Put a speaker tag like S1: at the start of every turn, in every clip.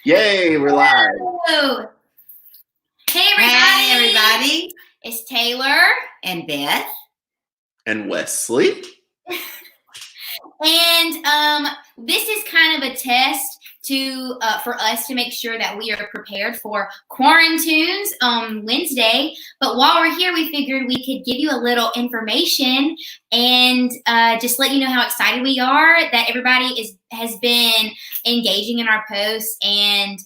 S1: Yay, we're live.
S2: Hello. Hey, everybody. It's Taylor.
S3: And Beth.
S1: And Wesley.
S2: And this is kind of a test for us to make sure that we are prepared for QuaranTUNES on Wednesday. But while we're here, we figured we could give you a little information and just let you know how excited we are that everybody has been engaging in our posts, and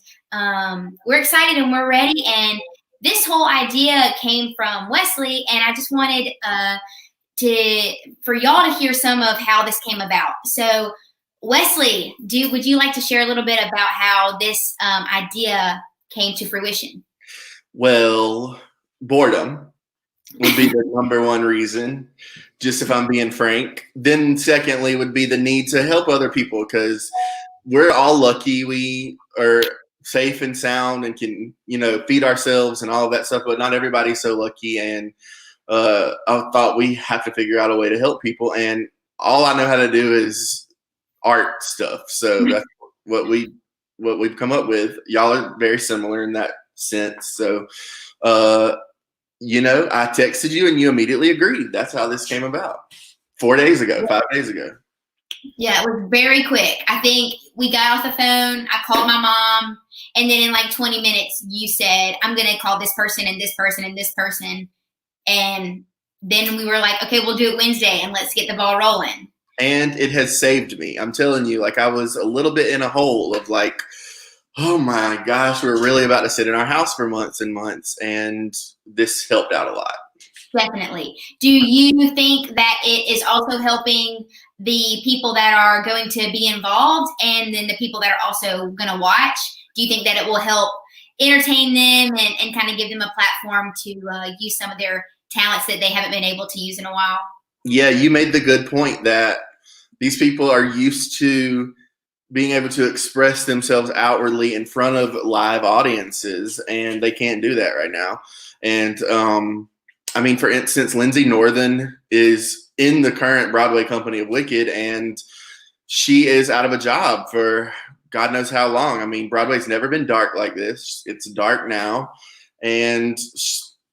S2: we're excited and we're ready. And this whole idea came from Wesley, and I just wanted for y'all to hear some of how this came about. So, Wesley, would you like to share a little bit about how this idea came to fruition?
S1: Well, boredom would be the number one reason, just if I'm being frank. Then secondly would be the need to help other people, because we're all lucky we are safe and sound and can, feed ourselves and all of that stuff, but not everybody's so lucky. And I thought we have to figure out a way to help people, and all I know how to do is art stuff. So that's what we've come up with. Y'all are very similar in that sense. So, I texted you and you immediately agreed. That's how this came about. 5 days ago.
S2: Yeah, it was very quick. I think we got off the phone. I called my mom, and then in like 20 minutes, you said, I'm going to call this person and this person and this person. And then we were like, okay, we'll do it Wednesday and let's get the ball rolling.
S1: And it has saved me. I'm telling you, I was a little bit in a hole of oh my gosh, we're really about to sit in our house for months and months. And this helped out a lot.
S2: Definitely. Do you think that it is also helping the people that are going to be involved and then the people that are also going to watch? Do you think that it will help entertain them and kind of give them a platform to use some of their talents that they haven't been able to use in a while?
S1: Yeah, you made the good point that these people are used to being able to express themselves outwardly in front of live audiences, and they can't do that right now. And for instance, Lindsay Northern is in the current Broadway company of Wicked, and she is out of a job for God knows how long. Broadway's never been dark like this. It's dark now, and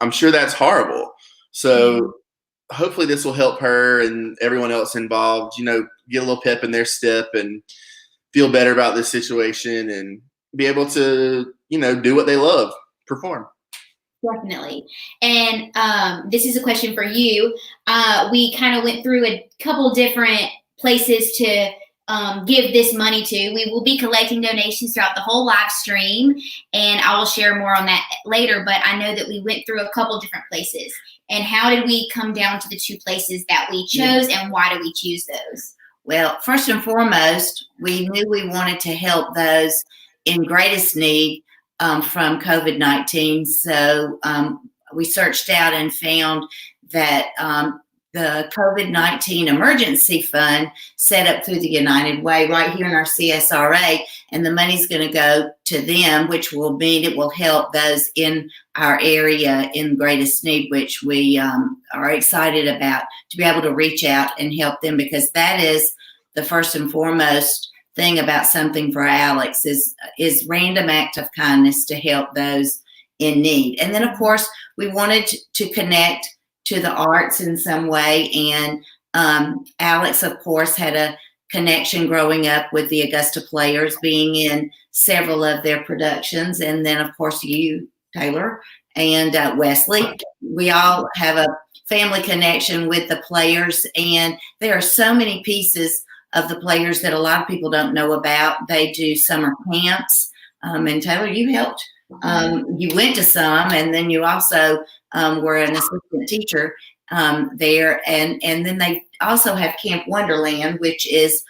S1: I'm sure that's horrible. So hopefully this will help her and everyone else involved, get a little pep in their step and feel better about this situation and be able to, do what they love, perform.
S2: Definitely. And this is a question for you. We kind of went through a couple different places to give this money to. We will be collecting donations throughout the whole live stream, and I will share more on that later, but I know that we went through a couple different places. And how did we come down to the 2 places that we chose, and why did we choose those?
S3: Well, first and foremost, we knew we wanted to help those in greatest need from COVID-19. So we searched out and found that the COVID-19 emergency fund set up through the United Way right here in our CSRA, and the money's going to go to them, which will mean it will help those in our area in greatest need, which we are excited about, to be able to reach out and help them, because that is the first and foremost thing about Something for Alex is random act of kindness to help those in need. And then, of course, we wanted to connect to the arts in some way. And Alex, of course, had a connection growing up with the Augusta Players, being in several of their productions. And then, of course, you, Taylor, and Wesley. We all have a family connection with the Players. And there are so many pieces of the Players that a lot of people don't know about. They do summer camps. And Taylor, you helped. You went to some, and then you also were an assistant teacher there. And then they also have Camp Wonderland, which is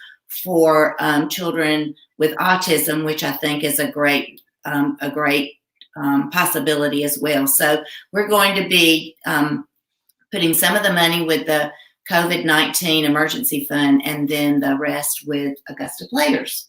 S3: for children with autism, which I think is a great possibility as well. So we're going to be putting some of the money with the COVID-19 emergency fund, and then the rest with Augusta Players.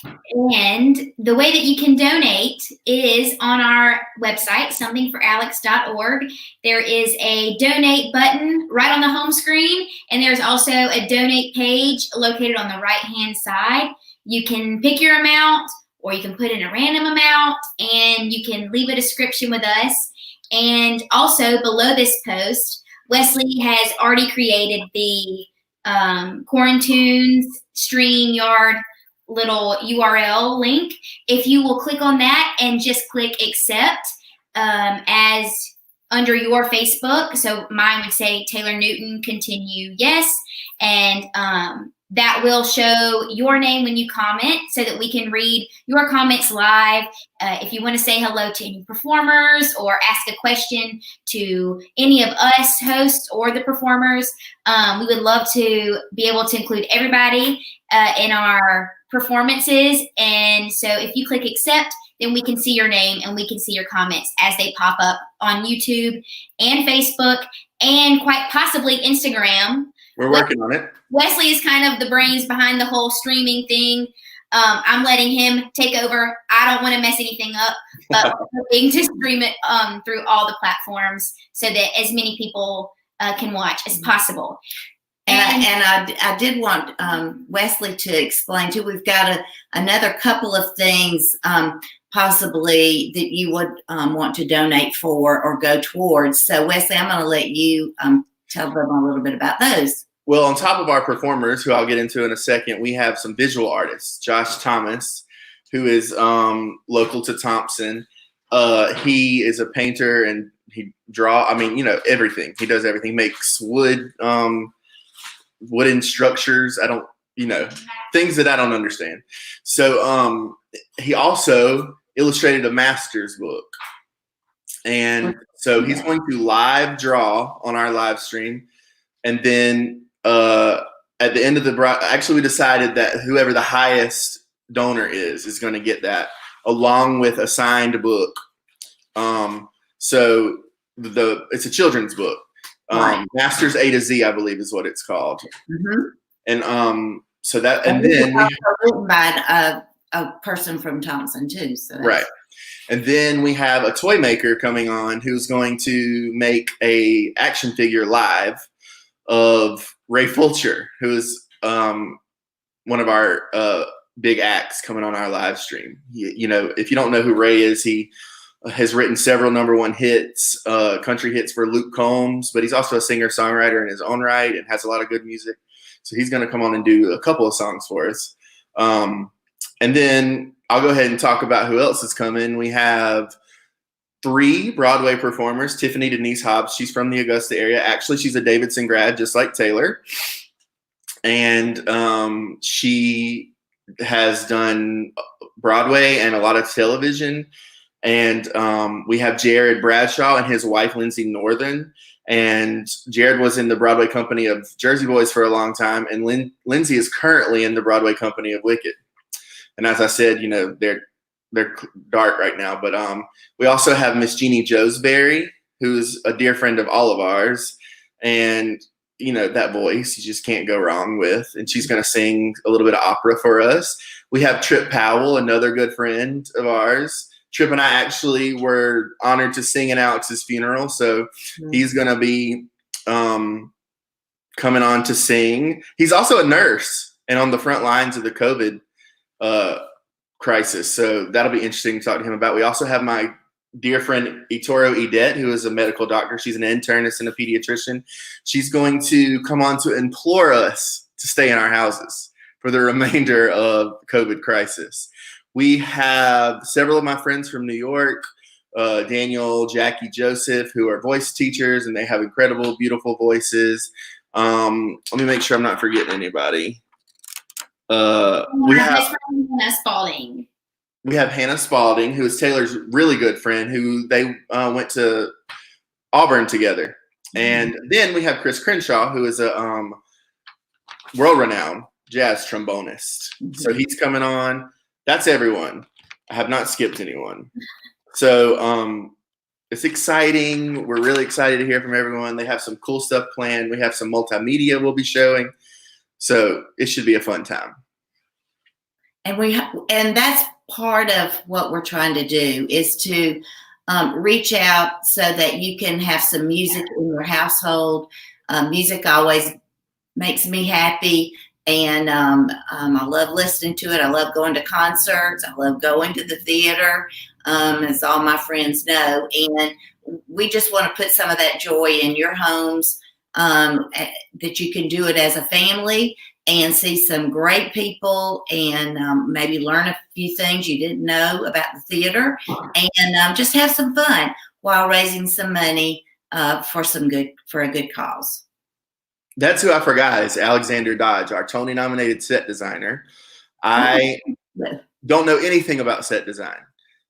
S2: And the way that you can donate is on our website, somethingforalex.org. There is a donate button right on the home screen, and there's also a donate page located on the right-hand side. You can pick your amount, or you can put in a random amount, and you can leave a description with us. And also below this post, Wesley has already created the QuaranTUNES StreamYard little URL link. If you will click on that and just click accept as under your Facebook, so mine would say Taylor Newton, continue, yes, and that will show your name when you comment so that we can read your comments live. If you want to say hello to any performers or ask a question to any of us hosts or the performers, we would love to be able to include everybody in our performances. And so if you click accept, then we can see your name and we can see your comments as they pop up on YouTube and Facebook and quite possibly Instagram.
S1: We're working on it.
S2: Wesley is kind of the brains behind the whole streaming thing. I'm letting him take over. I don't want to mess anything up, but we're hoping to stream it through all the platforms so that as many people can watch as possible.
S3: And I did want Wesley to explain too. We've got another couple of things possibly that you would want to donate for or go towards. So Wesley, I'm going to let you tell them a little bit about those.
S1: Well, on top of our performers, who I'll get into in a second, we have some visual artists. Josh Thomas, who is local to Thompson. He is a painter and he everything. He does everything. He makes wooden structures. Things that I don't understand. So he also illustrated a master's book. And so he's going to live draw on our live stream. And then at the end of actually we decided that whoever the highest donor is going to get that along with a signed book. So it's a children's book. Masters A to Z, I believe is what it's called. Mm-hmm. And so that, and then
S3: written by a person from Thompson too. So
S1: right. And then we have a toy maker coming on who's going to make a action figure live of Ray Fulcher, who is one of our big acts coming on our live stream. If you don't know who Ray is, he has written several #1 hits, country hits for Luke Combs, but he's also a singer-songwriter in his own right and has a lot of good music. So he's going to come on and do a couple of songs for us. And then I'll go ahead and talk about who else is coming. We have 3 Broadway performers. Tiffany Denise Hobbs, she's from the Augusta area. Actually, she's a Davidson grad, just like Taylor. And she has done Broadway and a lot of television. And we have Jared Bradshaw and his wife, Lindsay Northern. And Jared was in the Broadway company of Jersey Boys for a long time. And Lindsay is currently in the Broadway company of Wicked. And as I said, they're dark right now. But we also have Miss Jeannie Josberry, who's a dear friend of all of ours. And, that voice you just can't go wrong with. And she's going to sing a little bit of opera for us. We have Trip Powell, another good friend of ours. Trip and I actually were honored to sing at Alex's funeral. So he's going to be coming on to sing. He's also a nurse and on the front lines of the COVID crisis. So that'll be interesting to talk to him about. We also have my dear friend Itoro Edet, who is a medical doctor. She's an internist and a pediatrician. She's going to come on to implore us to stay in our houses for the remainder of the COVID crisis. We have several of my friends from New York, Daniel, Jackie, Joseph, who are voice teachers, and they have incredible, beautiful voices. Let me make sure I'm not forgetting anybody. We have
S2: Hannah Spalding.
S1: We have Hannah Spalding, who is Taylor's really good friend, who they went to Auburn together. And then we have Chris Crenshaw, who is a world-renowned jazz trombonist. So he's coming on. That's everyone. I have not skipped anyone. So it's exciting. We're really excited to hear from everyone. They have some cool stuff planned. We have some multimedia we'll be showing. So it should be a fun time.
S3: And that's part of what we're trying to do is to reach out so that you can have some music in your household. Music always makes me happy. And I love listening to it. I love going to concerts. I love going to the theater, as all my friends know. And we just want to put some of that joy in your homes, that you can do it as a family and see some great people, and maybe learn a few things you didn't know about the theater, and just have some fun while raising some money for a good cause.
S1: That's who I forgot is Alexander Dodge, our Tony nominated set designer. I don't know anything about set design,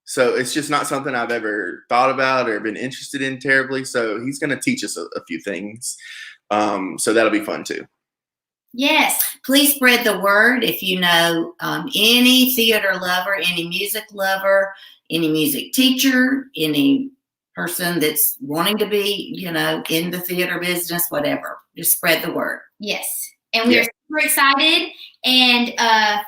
S1: so it's just not something I've ever thought about or been interested in terribly. So he's going to teach us a few things. So that'll be fun too.
S2: Yes.
S3: Please spread the word if you know any theater lover, any music lover, any music teacher, any person that's wanting to be, in the theater business, whatever. Just spread the word.
S2: Yes. And we are super excited. And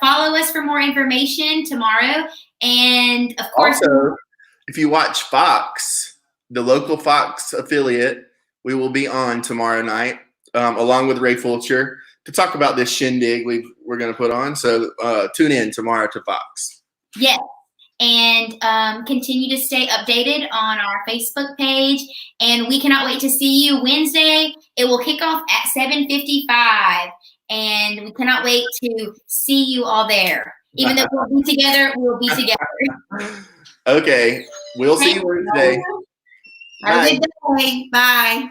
S2: follow us for more information tomorrow. And of course,
S1: also, if you watch Fox, the local Fox affiliate, we will be on tomorrow night, along with Ray Fulcher, to talk about this shindig we're going to put on. So tune in tomorrow to Fox.
S2: Yes. And continue to stay updated on our Facebook page. And we cannot wait to see you Wednesday. It will kick off at 7:55. And we cannot wait to see you all there. Even though we'll be together, we'll be together.
S1: Okay. We'll see you Wednesday.
S3: Have a good day. Bye.